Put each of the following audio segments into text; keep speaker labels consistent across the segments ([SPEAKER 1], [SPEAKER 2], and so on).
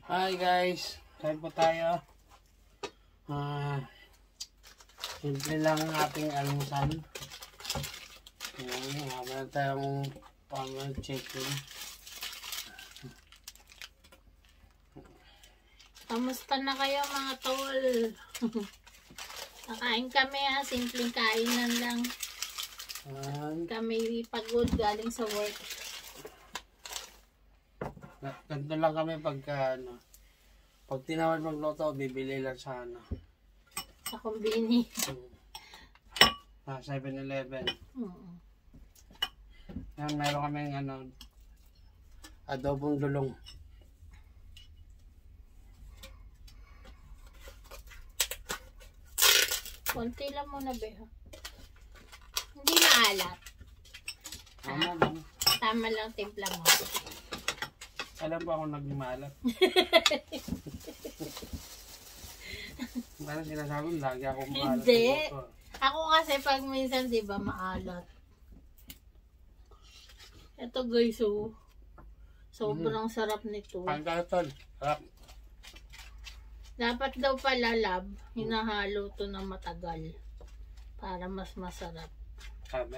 [SPEAKER 1] Hi guys, kain po tayo. Simple lang ang ating almusal. Meron tayong palm chicken.
[SPEAKER 2] Kamusta na kayo mga tol? Nakain kami simpleng kainan lang. Kami pagod galing sa work.
[SPEAKER 1] Ganito lang kami pagka pag tinawad magluto, bibili lang sa
[SPEAKER 2] Sa kumbini.
[SPEAKER 1] Sa 7-Eleven. Yan, meron kaming adobong dulong.
[SPEAKER 2] Konti lang muna be. Hindi na alat. Tama lang timpla mo.
[SPEAKER 1] Alam ba ako nagmalat? Parang sinasabi, lagi ako maalat.
[SPEAKER 2] Hindi. Ako kasi pag minsan, di ba, maalat. Ito guys, sobrang sarap nito.
[SPEAKER 1] Pangkatol, sarap.
[SPEAKER 2] Dapat daw pala, lab, hinahalo to na matagal. Para mas masarap.
[SPEAKER 1] Sabi?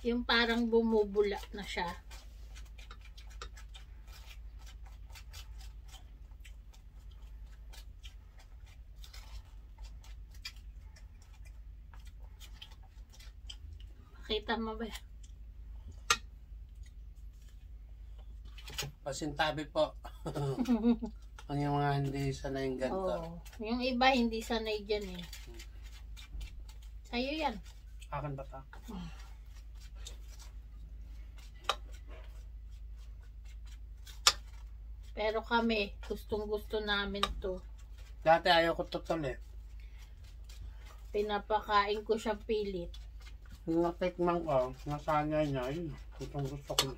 [SPEAKER 2] Yung parang bumubula na siya. Makita mo ba?
[SPEAKER 1] Pasintabi po. Ang yung mga hindi sanay yung ganito.
[SPEAKER 2] Yung iba hindi sanay dyan eh. Sa'yo yan.
[SPEAKER 1] Akin ba ito?
[SPEAKER 2] Pero kami, gustong gusto namin to.
[SPEAKER 1] Dati ayaw ko tutol eh.
[SPEAKER 2] Pinapakain ko siya pilit.
[SPEAKER 1] Yung natikman ko, nasanya niya, yun. Gustong gusto ko.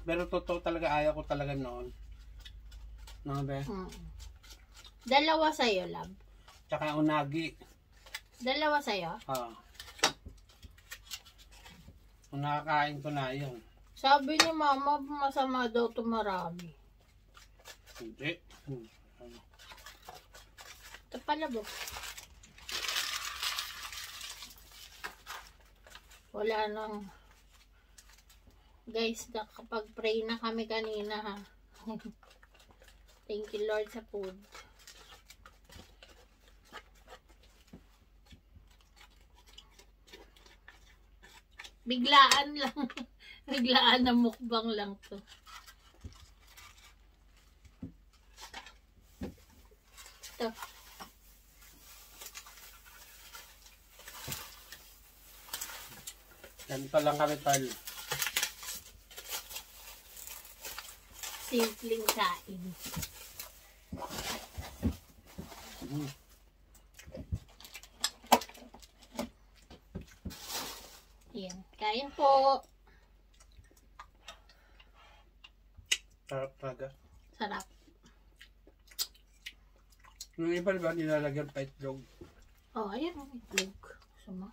[SPEAKER 1] Pero totoo talaga, ayaw ko talaga noon. No, be?
[SPEAKER 2] Dalawa sa'yo, lab.
[SPEAKER 1] Tsaka unagi.
[SPEAKER 2] Dalawa sa'yo?
[SPEAKER 1] Kung nakakain ko na yun.
[SPEAKER 2] Sabi ni mama, masama daw ito marami.
[SPEAKER 1] Hindi.
[SPEAKER 2] Ito pala ba? Wala nang... Guys, nakapag-pray na kami kanina ha. Thank you Lord sa food. Biglaan lang. Biglaan na mukbang lang to. Ito.
[SPEAKER 1] Ganito lang kami, tol.
[SPEAKER 2] Simpleng kain. Yan. Kain po.
[SPEAKER 1] Sarap talaga.
[SPEAKER 2] Sarap.
[SPEAKER 1] Yung iba ba nilalagyan pa itlog?
[SPEAKER 2] Ayan ang itlog. Sama.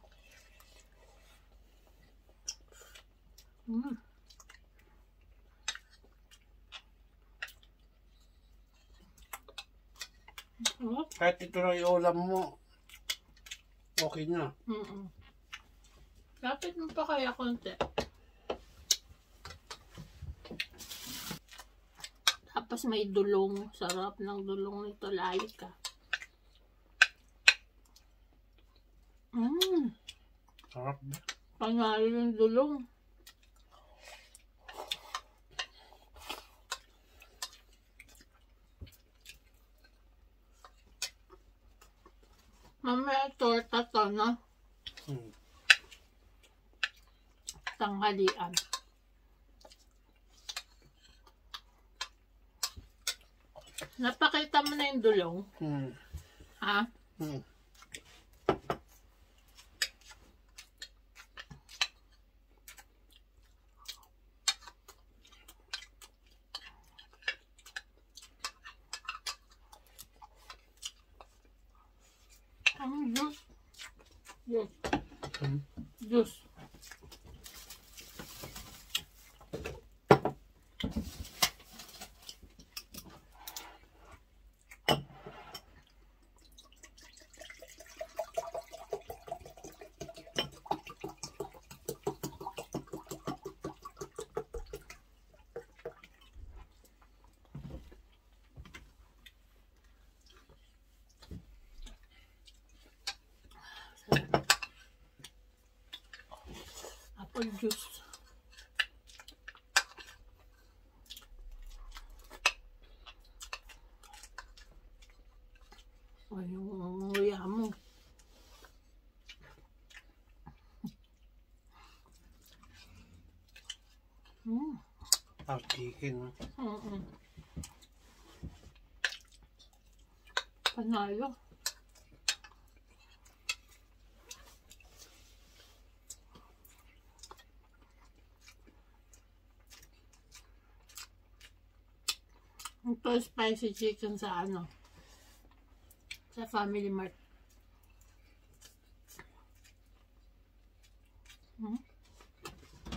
[SPEAKER 1] Kahit ito na iulam mo, okay na.
[SPEAKER 2] Lapit mo pa kaya konti. Tapos may dulong. Sarap ng dulong nito. Lalik ka.
[SPEAKER 1] Sarap ba?
[SPEAKER 2] Panalo yung dulong. Mamaya torta to, no? Tanghalian. Napakita mo na yung dulong? Ha? Juice. Juice. apple juice. Ay, yung nguya mo.
[SPEAKER 1] Chicken.
[SPEAKER 2] Panalo. Ito spicy chicken sa ano, sa Family Mart.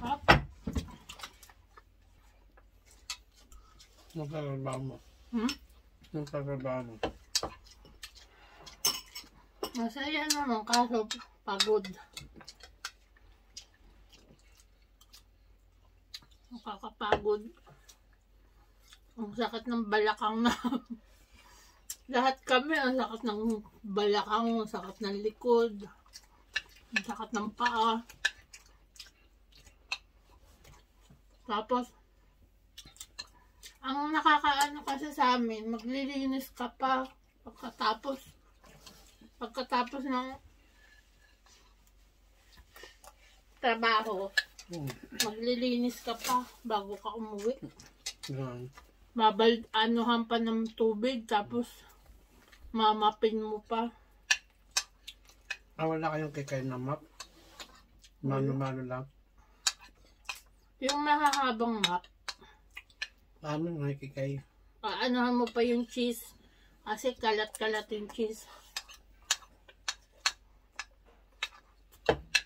[SPEAKER 2] Hop.
[SPEAKER 1] Nagkatrabaho mo. Nagkatrabaho mo.
[SPEAKER 2] Masaya naman kaso pagod. Nakakapagod. Ang sakit ng balakang na. Lahat kami, ang sakit ng balakang, ang sakit ng likod, ang sakit ng paa. Tapos, ang nakakaano kasi sa amin, maglilinis ka pa pagkatapos ng trabaho. Maglilinis ka pa bago ka umuwi. Anuhan pa ng tubig, tapos mamapin mo pa.
[SPEAKER 1] Wala kayong kikay na map? Mano-mano lang?
[SPEAKER 2] Yung mahahabang map.
[SPEAKER 1] Paano nga kikay?
[SPEAKER 2] Anuhan mo pa yung cheese. Kasi kalat-kalat yung cheese.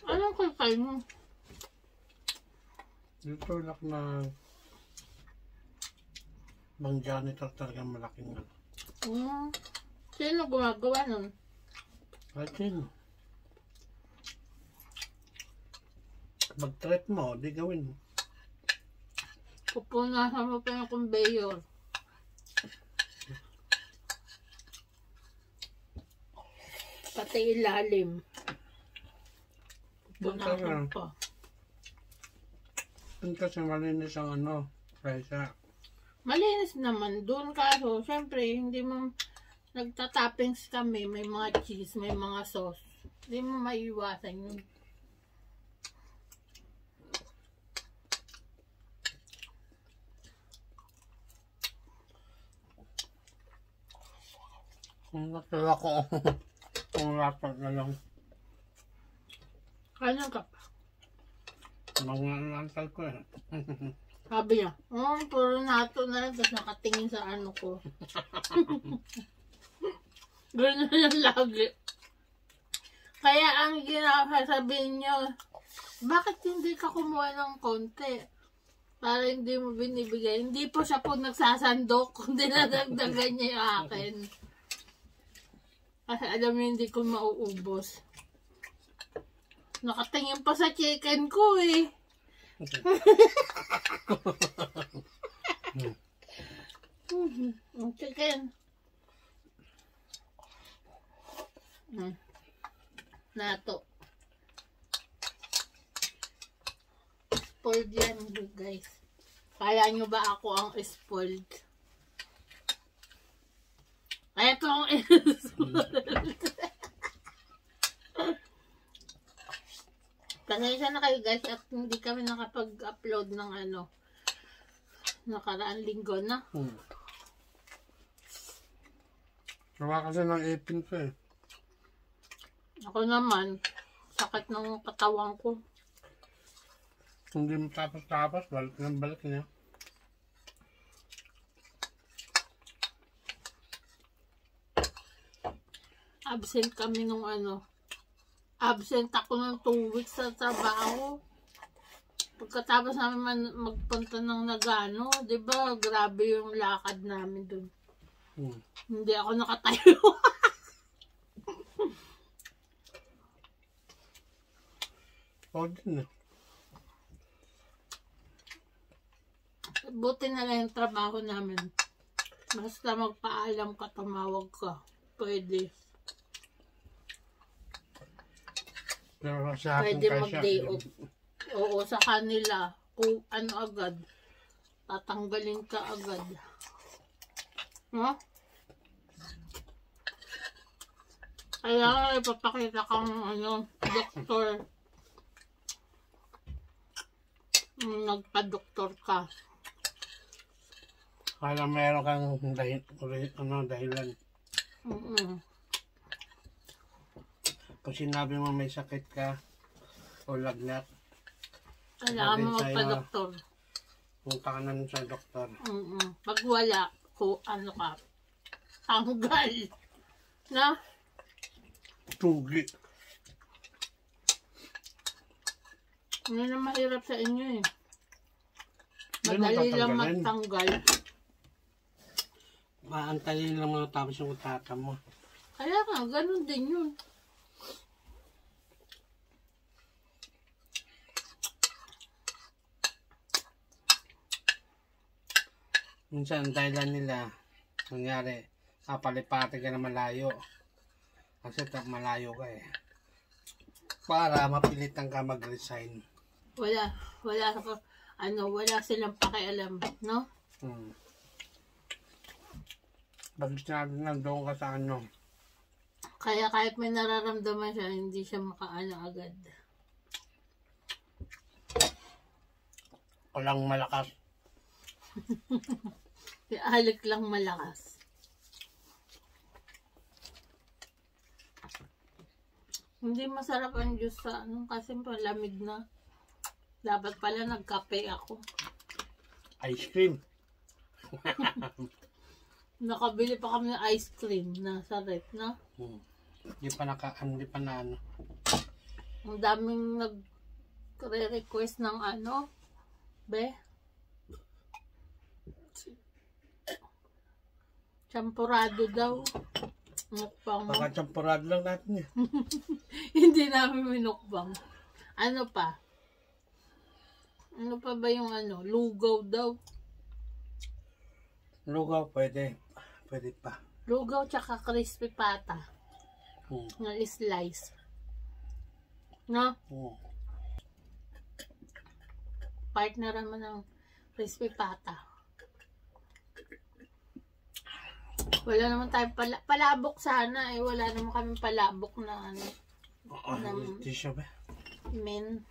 [SPEAKER 2] Anong kikay mo?
[SPEAKER 1] Dito lang na mang janitor talaga malaking ano.
[SPEAKER 2] Sino gumagawa nun?
[SPEAKER 1] Kahit sino. Mag-trip mo, di gawin mo.
[SPEAKER 2] Pupunasan mo pa yung conveyor. Pati ilalim. Pupunasan pa.
[SPEAKER 1] Doon kasi malinis ang ano, kaysa.
[SPEAKER 2] Malinis naman doon, kaso syempre hindi mo nagtatoppings kami, may mga cheese, may mga sauce. Hindi mo maiiwasan yun.
[SPEAKER 1] Kung natala ko, kung rapat na lang.
[SPEAKER 2] Kanya ka pa.
[SPEAKER 1] Mga nantal ko eh.
[SPEAKER 2] Sabi niya, puro nato na lang, tapos nakatingin sa ano ko. Ganun na lagi. Kaya ang sabihin niyo, bakit hindi ka kumuha ng konti? Para hindi mo binibigay. Hindi po siya po nagsasandok, kundi nadagdagan niya yung akin. Kasi alam niyo, hindi ko mauubos. Nakatingin pa sa chicken ko eh. Chicken. Nato. Spoiled yan, guys. Kaya nyo ba ako ang spoiled? Kaya ko ang spoiled. Pasensya na kayo guys at hindi kami nakapag-upload ng ano nakaraang linggo na.
[SPEAKER 1] Nawa kasi ng ipin ko eh.
[SPEAKER 2] Ako naman, sakit ng katawan ko.
[SPEAKER 1] Hindi mo tapos-tapos, balik niya.
[SPEAKER 2] Absent kami nung ano. Absent ako ng 2 weeks sa trabaho. Pagkatapos namin magpunta ng Nagano, di ba, grabe yung lakad namin dun. Hindi ako nakatayo.
[SPEAKER 1] Oo din eh.
[SPEAKER 2] Buti na lang yung trabaho namin. Basta magpaalam ka, tumawag ka. Pwede.
[SPEAKER 1] Pero sa akin
[SPEAKER 2] Pwede
[SPEAKER 1] kasi
[SPEAKER 2] mag-day off. Oo, sa kanila. Kung ano agad. Tatanggalin ka agad. No? Kaya ipapakita kang doktor. Nagpa-doktor ka.
[SPEAKER 1] Kaya meron kang dahilan. Kung sinabi mo may sakit ka o lagnat,
[SPEAKER 2] Kailangan mo magpa-doktor.
[SPEAKER 1] punta ka na sa doktor.
[SPEAKER 2] Pag wala, ano ka, tanggal. Na?
[SPEAKER 1] Tugi.
[SPEAKER 2] Ano na mahirap sa inyo eh.
[SPEAKER 1] Ganun
[SPEAKER 2] Madali lang
[SPEAKER 1] tatanggalin.
[SPEAKER 2] magtanggal.
[SPEAKER 1] Maantayin lang mga tapos yung utata mo.
[SPEAKER 2] Kaya nga, ganun din yun.
[SPEAKER 1] Minsan, dahilan nila, nangyari, papalipati ka na malayo. Kasi malayo ka eh. Para mapilitan ka mag-resign.
[SPEAKER 2] Wala silang pakialam, no?
[SPEAKER 1] Pag sinabi nandoon ka sa ano,
[SPEAKER 2] Kaya kahit may nararamdaman siya, hindi siya makaano agad.
[SPEAKER 1] walang malakas.
[SPEAKER 2] Halik lang malakas. Hindi masarap ang juice sa kasi palamig na. Dapat pala nagkape ako.
[SPEAKER 1] Ice cream.
[SPEAKER 2] Nakabili pa kami ng ice cream na sa ref, no?
[SPEAKER 1] Hindi pa na ano.
[SPEAKER 2] Ang daming nagre-request ng champurado daw. Mukbang.
[SPEAKER 1] Baka champurado lang natin eh.
[SPEAKER 2] Hindi namin minukbang. Ano pa? Ano pa ba yung lugaw daw?
[SPEAKER 1] Lugaw, pwede. Pwede pa.
[SPEAKER 2] Lugaw tsaka crispy pata. Na slice. No? Partner naman ng crispy pata. Wala naman tayong palabok sana eh. Wala naman kami palabok na
[SPEAKER 1] Tissue ba?
[SPEAKER 2] Ano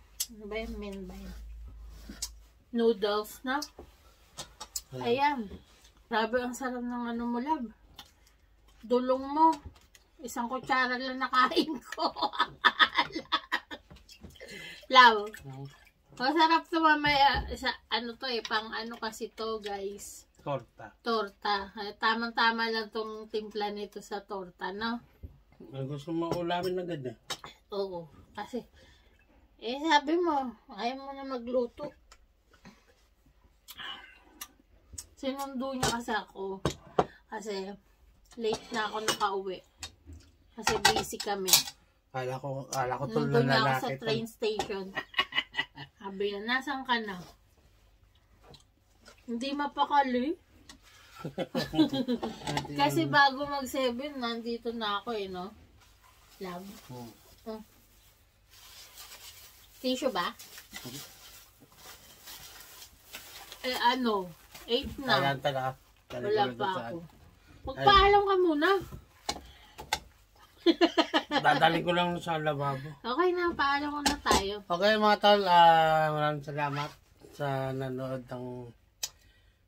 [SPEAKER 2] ba yun? Noodles, na? Ayan. Grabe ang sarap ng mo, lab. Dulong mo. Isang kutsara lang nakain ko. Lab. Masarap to mamaya. Pang kasi to, guys. Torta. Tamang-tama lang tong timpla nito sa torta, no?
[SPEAKER 1] Gusto mo ulamin agad eh.
[SPEAKER 2] Oo. Kasi, sabi mo, ayaw mo na magluto. Sinundo niya kasi ako. Kasi, late na ako nakauwi. Kasi busy kami.
[SPEAKER 1] Kala ko tulad
[SPEAKER 2] Sinundo
[SPEAKER 1] na
[SPEAKER 2] niya ako
[SPEAKER 1] lalaki.
[SPEAKER 2] sa train station. Sabi niya, nasan ka na? Hindi mapakali. Kasi bago mag-7, nandito na ako no? Love. Tissue ba? 8 na.
[SPEAKER 1] Ayan talaga.
[SPEAKER 2] Wala pa ako. Magpaalam ka muna.
[SPEAKER 1] Dadali ko lang sa lababo.
[SPEAKER 2] Okay na, paalam ko na tayo.
[SPEAKER 1] Okay mga tol, maraming salamat sa nanood ng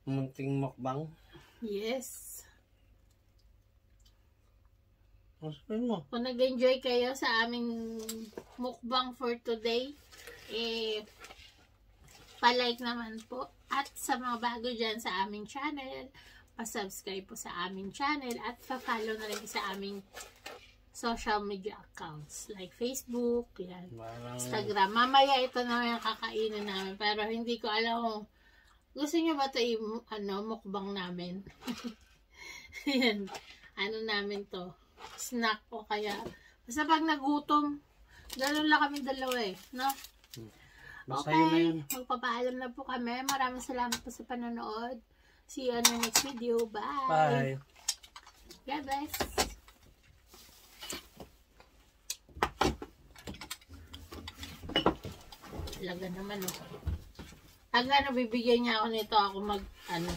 [SPEAKER 1] munting mukbang.
[SPEAKER 2] Yes.
[SPEAKER 1] Sabihin mo.
[SPEAKER 2] Kung nag-enjoy kayo sa aming mukbang for today, pa-like naman po. At sa mga bago dyan sa aming channel, pa-subscribe po sa aming channel at pa-follow na rin sa aming social media accounts like Facebook, yan, Instagram. Mamaya ito na yung kakainin namin pero hindi ko alam kung gusto nyo ba ito mukbang namin. Yan. Namin to. Snack o kaya. Basta pag nagutom, gano'n lang kami dalawa no?
[SPEAKER 1] Basta
[SPEAKER 2] okay.
[SPEAKER 1] Yun na yun.
[SPEAKER 2] Magpapaalam na po kami. Maraming salamat po sa panonood. See you on the next video. Bye.
[SPEAKER 1] Bye.
[SPEAKER 2] God bless. Laga naman, oh. Pag ano, bibigyan niya ako nito, ako mag, ano,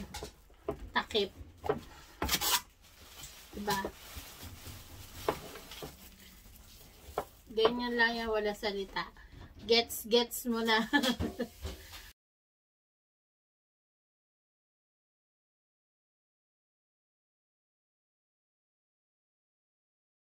[SPEAKER 2] takip. Diba? Ganyan lang yan, wala salita. Gets mo na.